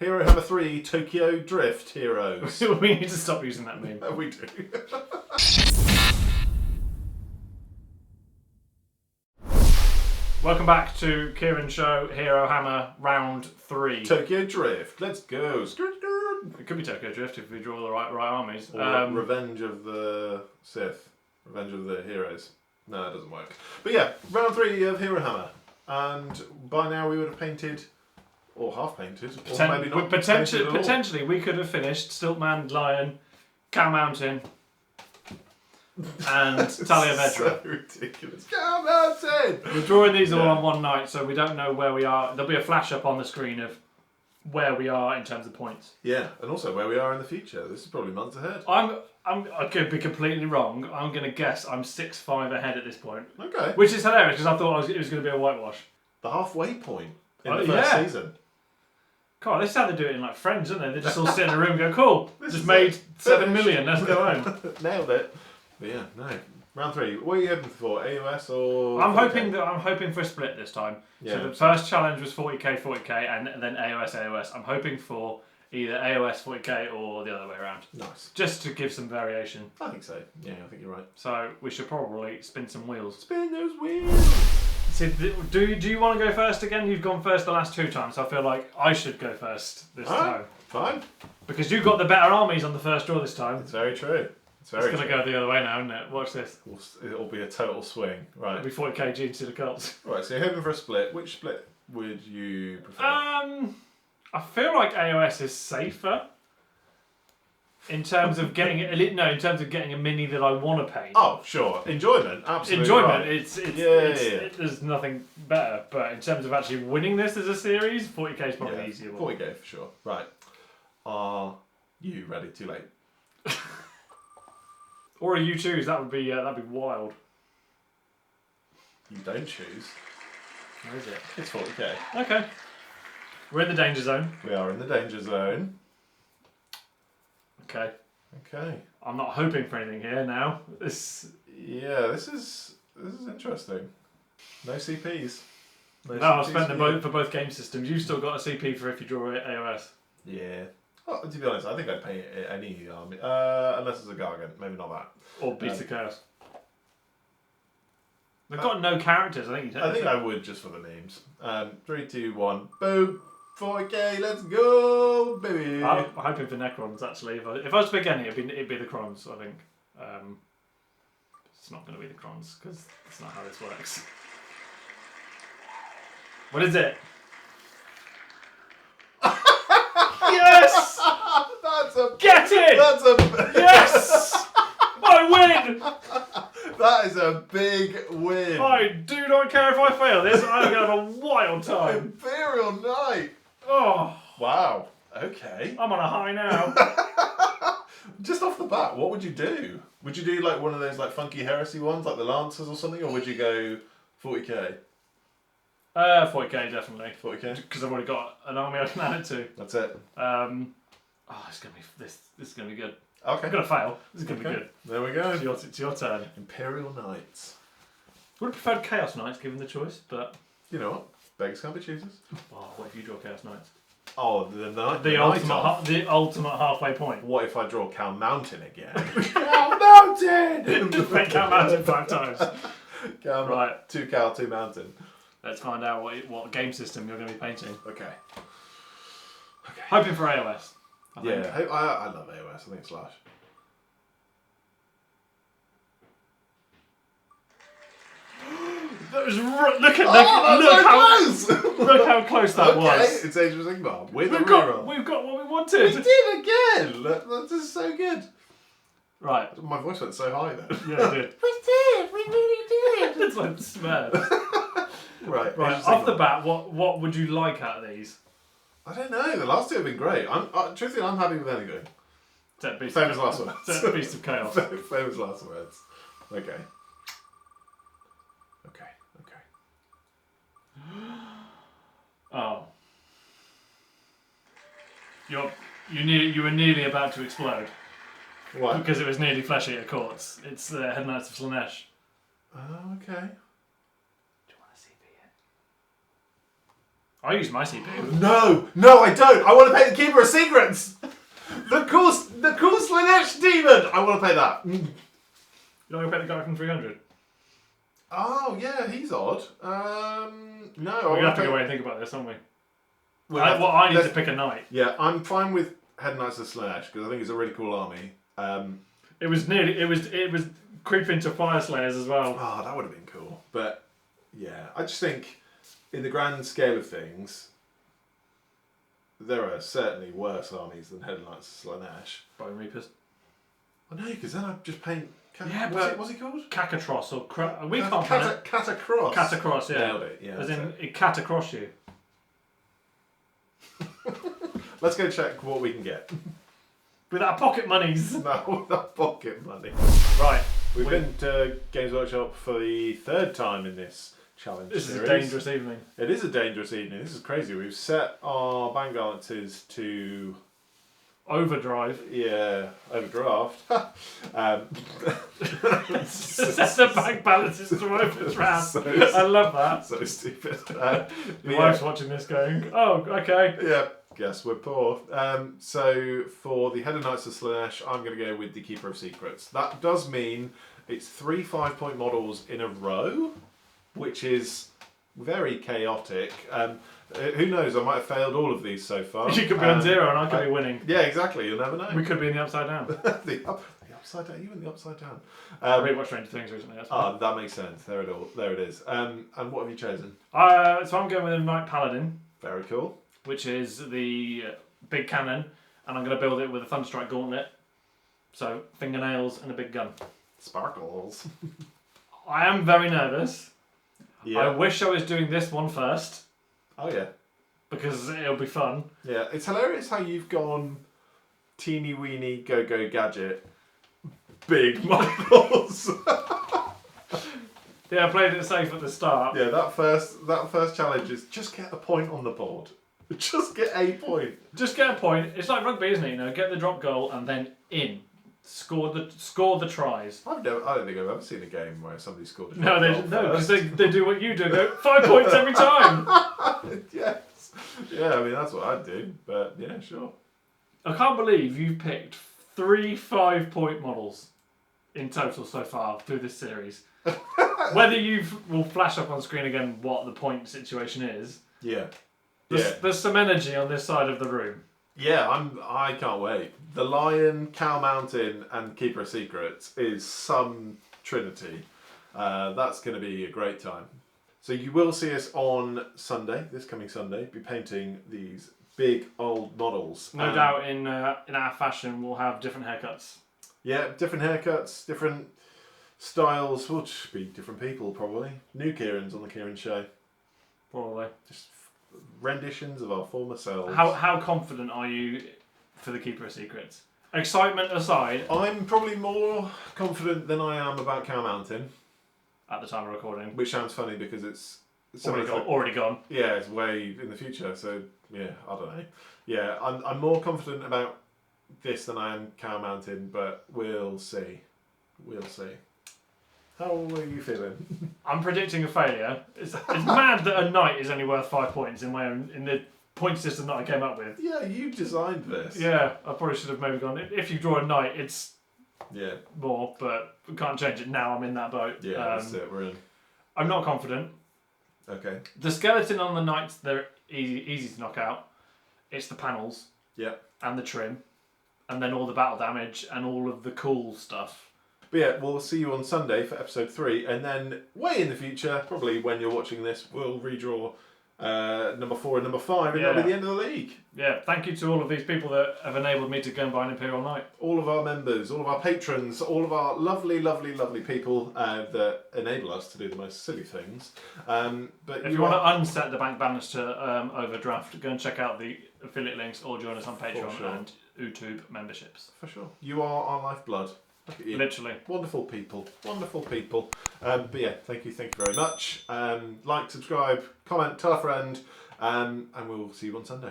HeroHammer 3 Tokyo Drift Heroes. We need to stop using that meme. We do. Welcome back to Kieran's show, HeroHammer Round 3. Tokyo Drift, let's go. It could be Tokyo Drift if we draw the right armies. Or Revenge of the Sith. Revenge of the Heroes. No, that doesn't work. But yeah, round 3 of HeroHammer. And by now we would have painted, or half painted, or maybe not potentially we could have finished Stiltman, Lion, Cow Mountain, and Talia Vedra. So ridiculous. Cow Mountain! We're drawing these all on one night, so we don't know where we are. There'll be a flash up on the screen of where we are in terms of points. Yeah, and also where we are in the future. This is probably months ahead. I could be completely wrong. I'm going to guess I'm 6-5 ahead at this point. Okay. Which is hilarious because I thought it was going to be a whitewash. The halfway point in the first season. God, this is how they do it in like Friends, isn't they? They just all sit in a room and go, cool, just made 7 million, let's go home. Nailed it. But yeah, no. Round 3. What are you hoping for? AoS or? I'm hoping for a split this time. Yeah, so the first challenge was 40k, and then AoS. I'm hoping for either AoS 40k or the other way around. Nice. Just to give some variation. I think so. Yeah, I think you're right. So we should probably spin some wheels. Spin those wheels. So do you want to go first again? You've gone first the last 2 times. So I feel like I should go first this time. Fine. Because you've got the better armies on the first draw this time. It's very true. It's going to go the other way now, isn't it? Watch this. It'll be a total swing. Right. It'll be 40k G to the Colts. Right, so you're hoping for a split. Which split would you prefer? I feel like AoS is safer in terms of getting in terms of getting a mini that I want to paint. Oh, sure. Enjoyment, absolutely. Enjoyment. Right. There's nothing better. But in terms of actually winning this as a series, 40k is probably the easier one. 40k for sure. Right. Are you ready? Too late. Or a you choose. That'd be wild. You don't choose. Where is it? It's 40k. Okay. We're in the danger zone. We are in the danger zone. Okay. Okay. I'm not hoping for anything here now. This is interesting. No CPs. No, I've spent them for both game systems. You've still got a CP for if you draw AoS. Yeah. Well, to be honest, I think I'd paint any army, unless it's a Gargant. Maybe not that. Or Beast of Chaos. They've got no characters. I think I would just for the names. 3, 2, 1, boom. 40k, let's go, baby. I'm hoping for Necrons actually. If I was to pick any, it'd be the Crons. I think. It's not going to be the Crons because that's not how this works. What is it? Yes! Get it! That's a yes! I win! That is a big win. I do not care if I fail this. I'm going to have a wild time. Imperial Knight. Oh wow. Okay. I'm on a high now. Just off the bat, what would you do? Would you do like one of those like funky heresy ones, like the Lancers or something, or would you go 40k? 40k definitely. 40k. Because I've already got an army I can add it to. That's it. It's gonna be this is gonna be good. Okay. I'm gonna fail. This is gonna be good. There we go. It's your turn. Imperial Knights. Would have preferred Chaos Knights given the choice, but you know what? Beggars can't be choosers. Oh, what if you draw Chaos Knights? Oh, the ultimate halfway point. What if I draw Cow Mountain again? Cow Mountain! Make Cow Mountain 5 times. Right. 2 Cow, 2 Mountain. Let's find out what game system you're going to be painting. Okay. Hoping for AoS. I love AoS. I think it's Slash. That was look how close that was. It's Age of Sigmar with we've got what we wanted. We did again. That is so good. Right. My voice went so high then. Yeah, it did. We did. We really did. It's like smeared. Right. Off the bat, what would you like out of these? I don't know. The last 2 have been great. Truthfully, I'm happy with anything. Famous last words. Beast of Chaos. Famous last words. Okay. Oh. You were nearly about to explode. What? Because it was nearly Flesh Eater Courts. It's the Head Knights of Slaanesh. Oh, okay. Do you want to CP I use my CPU. No, I don't. I want to pay the Keeper of Secrets. The cool Slanesh demon. I want to pay that. You don't want to pay the guy from 300? Oh yeah, he's odd. No, We're gonna have to go away and think about this, aren't we? I need to pick a knight. Yeah, I'm fine with Head Knights of Slanesh because I think it's a really cool army. It was creeping to Fire Slayers as well. Oh, that would have been cool. But yeah, I just think in the grand scale of things, there are certainly worse armies than Head Knights of Slanesh. Bone Reapers. I know, because then I'd just paint. What's he called? Cacatros or we can't paint it. Catacross. Catacross, yeah. Nailed it. Yeah. As in it catacross you. Let's go check what we can get. With our pocket monies. No, with our pocket money. Right. We've been to Games Workshop for the third time in this challenge This series. is a dangerous evening. It is a dangerous evening. This is crazy. We've set our bank balances to Overdrive. yeah, overdraft. Set the bank balances to overdraft. I love that. So stupid. Your wife's watching this going, oh, okay. Yeah, guess we're poor. So for the Head of Knights of Slanesh, I'm going to go with the Keeper of Secrets. That does mean it's 3 5-point models in a row, which is very chaotic. Who knows? I might have failed all of these so far. You could be on 0 and I could be winning. Yeah, exactly. You'll never know. We could be in the upside down. the upside down. You in the upside down. I rewatched Stranger Things recently. That's why. That makes sense. There it is. And what have you chosen? So I'm going with a Knight Paladin, Very cool. which is the big cannon, and I'm going to build it with a Thunderstrike Gauntlet. So fingernails and a big gun. Sparkles. I am very nervous. Yeah. I wish I was doing this one first, Oh yeah. because it'll be fun. Yeah. It's hilarious how you've gone teeny weeny go gadget, big models. Yeah, I played it safe at the start. Yeah. That first challenge is just get a point on the board. Just get a point. Just get a point. It's like rugby, isn't it? You know, get the drop goal and then in. Score the tries. I don't think I've ever seen a game where somebody scored a No, goal because first. they do what you do. Go 5 points every time. Yes. Yeah, I mean that's what I'd do. But yeah, sure. I can't believe you've picked 3 5-point models in total so far through this series. Whether will flash up on screen again what the point situation is. Yeah. There's some energy on this side of the room. Yeah, I can't wait. The Lion, Cow Mountain, and Keeper of Secrets is some trinity. That's going to be a great time. So you will see us on Sunday, this coming Sunday, be painting these big old models. No doubt in our fashion we'll have different haircuts. Yeah, different haircuts, different styles. We'll just be different people probably. New Kierans on the Kieran show. Probably. Just renditions of our former selves. How confident are you for the Keeper of Secrets? Excitement aside. I'm probably more confident than I am about Cow Mountain. At the time of recording. Which sounds funny because it's Already gone. Yeah, it's way in the future. So yeah, I don't know. Yeah, I'm more confident about this than I am Cow Mountain, but we'll see. We'll see. How are you feeling? I'm predicting a failure. It's mad that a knight is only worth 5 points in the point system that I came up with. Yeah, you designed this. Yeah, I probably should have maybe gone. If you draw a knight, it's more, but we can't change it now. I'm in that boat. Yeah, that's it. We're in. I'm not confident. Okay. The skeleton on the knights, they're easy to knock out. It's the panels. Yeah. And the trim, and then all the battle damage and all of the cool stuff. But yeah, we'll see you on Sunday for episode 3, and then way in the future, probably when you're watching this, we'll redraw number 4 and number 5, and that'll be the end of the league. Yeah, thank you to all of these people that have enabled me to go and buy an Imperial Knight. All of our members, all of our patrons, all of our lovely, lovely, lovely people that enable us to do the most silly things. But if you want to unset the bank balance to overdraft, go and check out the affiliate links or join us on Patreon and YouTube memberships. For sure. You are our lifeblood. Look at you. Literally. Wonderful people. Wonderful people. But yeah, thank you very much. Like, subscribe, comment, tell a friend, and we'll see you on Sunday.